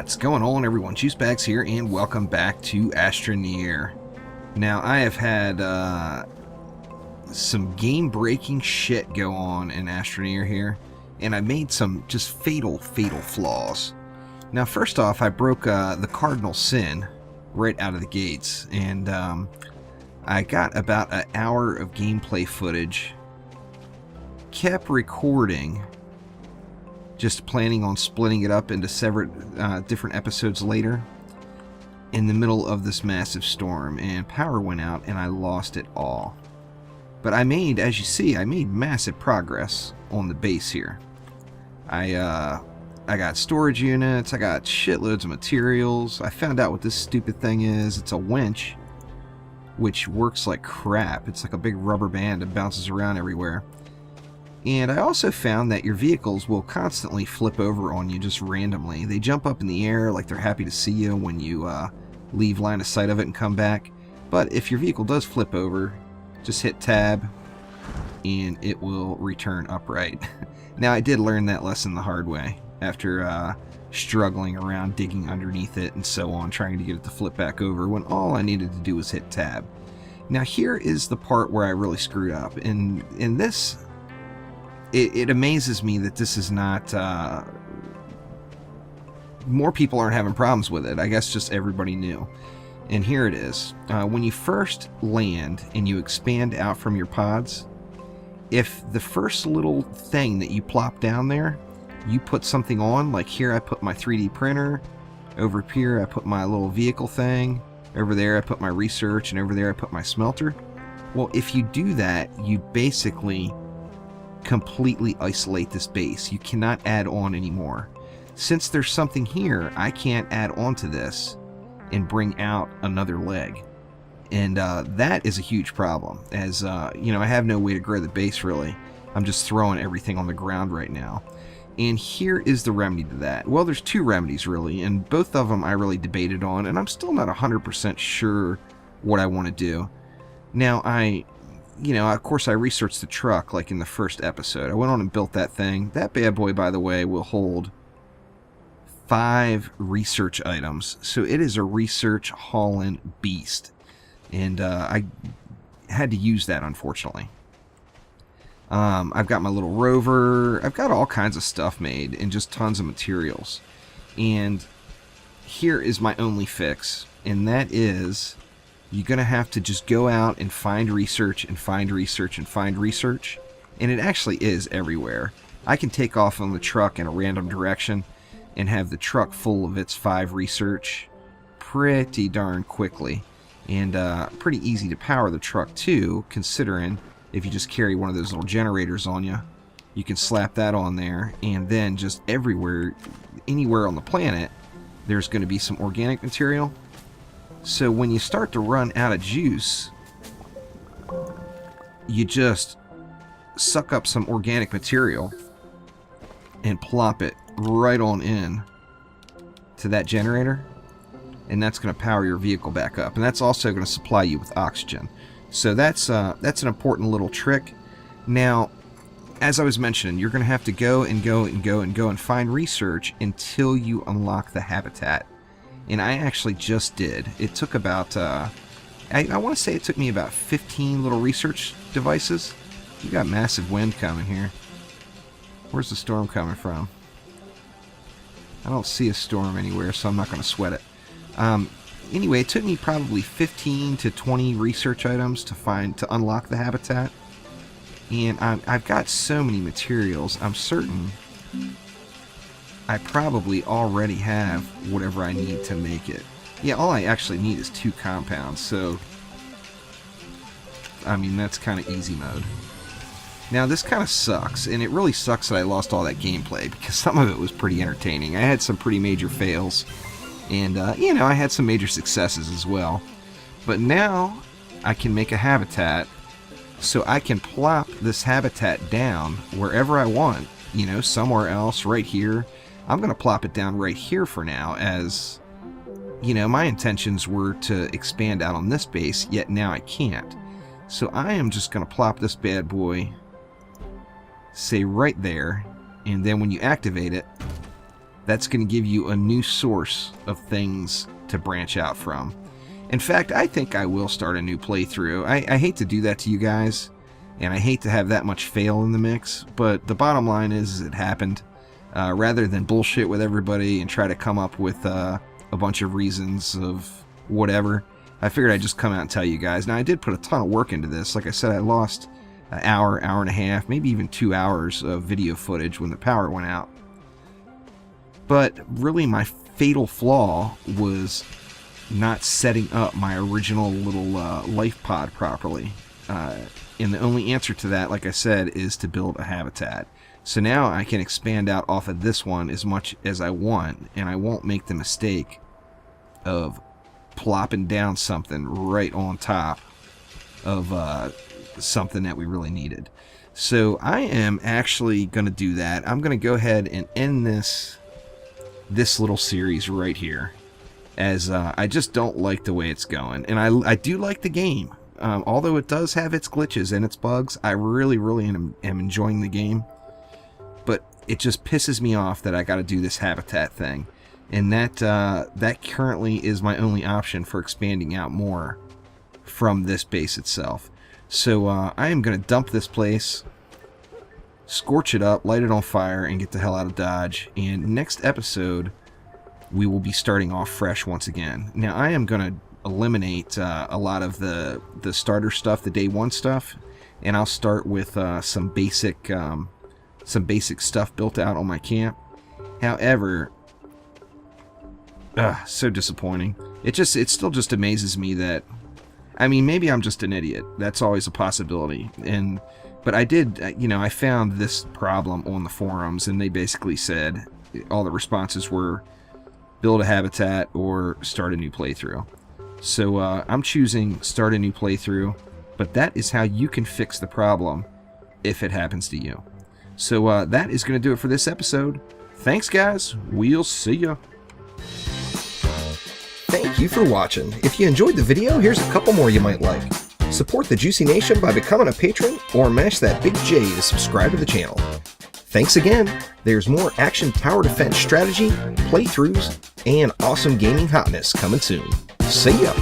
What's going on, everyone? Juicebags here, and welcome back to Astroneer. Now, I have had some game-breaking shit go on in Astroneer here, and I made some just fatal flaws. Now, first off, I broke the cardinal sin right out of the gates, and I got about an hour of gameplay footage, kept recording, just planning on splitting it up into several different episodes later, in the middle of this massive storm, and power went out and I lost it all. But I made, as you see, I made massive progress on the base here. I got storage units, I got shitloads of materials. I found out what this stupid thing is. It's a winch, which works like crap. It's like a big rubber band that bounces around everywhere. And I also found that your vehicles will constantly flip over on you just randomly. They jump up in the air like they're happy to see you when you leave line of sight of it and come back. But if your vehicle does flip over, just hit tab and it will return upright. Now, I did learn that lesson the hard way after struggling around digging underneath it and so on, trying to get it to flip back over when all I needed to do was hit tab. Now, here is the part where I really screwed up. In this... It amazes me that this is not, more people aren't having problems with it. I guess just everybody knew. And here it is. When you first land and you expand out from your pods, if the first little thing that you plop down there, you put something on, like here I put my 3D printer, over here I put my little vehicle thing, over there I put my research, and over there I put my smelter. Well, if you do that, you basically completely isolate this base. You cannot add on anymore. Since there's something here, I can't add on to this and bring out another leg. And that is a huge problem, as you know, I have no way to grow the base really. I'm just throwing everything on the ground right now. And here is the remedy to that. Well, there's two remedies really, and both of them I really debated on, and I'm still not 100% sure what I want to do. Now, you know, of course I researched the truck like in the first episode. I went on and built that thing. That bad boy, by the way, will hold 5 research items. So it is a research hauling beast. And I had to use that, unfortunately. I've got my little rover. I've got all kinds of stuff made and just tons of materials. And here is my only fix. And that is... you're going to have to just go out and find research and find research and find research. And it actually is everywhere. I can take off on the truck in a random direction and have the truck full of its 5 research pretty darn quickly. And pretty easy to power the truck too, considering if you just carry one of those little generators on you, you can slap that on there, and then just everywhere, anywhere on the planet, there's going to be some organic material. So when you start to run out of juice, you just suck up some organic material and plop it right on in to that generator, and that's going to power your vehicle back up, and that's also going to supply you with oxygen. So that's an important little trick. Now, as I was mentioning, you're going to have to go and find research until you unlock the habitat. And I actually just did. It took about, I want to say it took me about 15 little research devices. You got massive wind coming here. Where's the storm coming from? I don't see a storm anywhere, so I'm not going to sweat it. Anyway, it took me probably 15 to 20 research items to unlock the habitat. And I've got so many materials, I'm certain I probably already have whatever I need to make it. Yeah, all I actually need is 2 compounds, so... I mean, that's kind of easy mode. Now, this kind of sucks, and it really sucks that I lost all that gameplay, because some of it was pretty entertaining. I had some pretty major fails, and, you know, I had some major successes as well. But now, I can make a habitat, so I can plop this habitat down wherever I want, you know, somewhere else, right here. I'm going to plop it down right here for now, as, you know, my intentions were to expand out on this base, yet now I can't. So I am just going to plop this bad boy, say right there, and then when you activate it, that's going to give you a new source of things to branch out from. In fact, I think I will start a new playthrough. I hate to do that to you guys, and I hate to have that much fail in the mix, but the bottom line is it happened. Rather than bullshit with everybody and try to come up with a bunch of reasons of whatever, I figured I'd just come out and tell you guys. Now, I did put a ton of work into this. Like I said, I lost an hour, hour and a half, maybe even 2 hours of video footage when the power went out. But really, my fatal flaw was not setting up my original little life pod properly. And the only answer to that, like I said, is to build a habitat. So now I can expand out off of this one as much as I want, and I won't make the mistake of plopping down something right on top of something that we really needed. So I am actually going to do that. I'm going to go ahead and end this little series right here, as I just don't like the way it's going. And I do like the game. Although it does have its glitches and its bugs, I really am enjoying the game. But it just pisses me off that I got to do this habitat thing. And that currently is my only option for expanding out more from this base itself. So I am going to dump this place, scorch it up, light it on fire, and get the hell out of Dodge. And next episode, we will be starting off fresh once again. Now, I am going to eliminate a lot of the starter stuff, the day one stuff, and I'll start with some basic stuff built out on my camp. However, so disappointing. It still just amazes me that, I mean, maybe I'm just an idiot. That's always a possibility. But I did, I found this problem on the forums, and they basically said, all the responses were build a habitat or start a new playthrough. So I'm choosing start a new playthrough, but that is how you can fix the problem if it happens to you. So that is going to do it for this episode. Thanks, guys. We'll see ya. Thank you for watching. If you enjoyed the video, here's a couple more you might like. Support the Juicy Nation by becoming a patron, or mash that big J to subscribe to the channel. Thanks again. There's more action tower defense strategy, playthroughs, and awesome gaming hotness coming soon. See ya!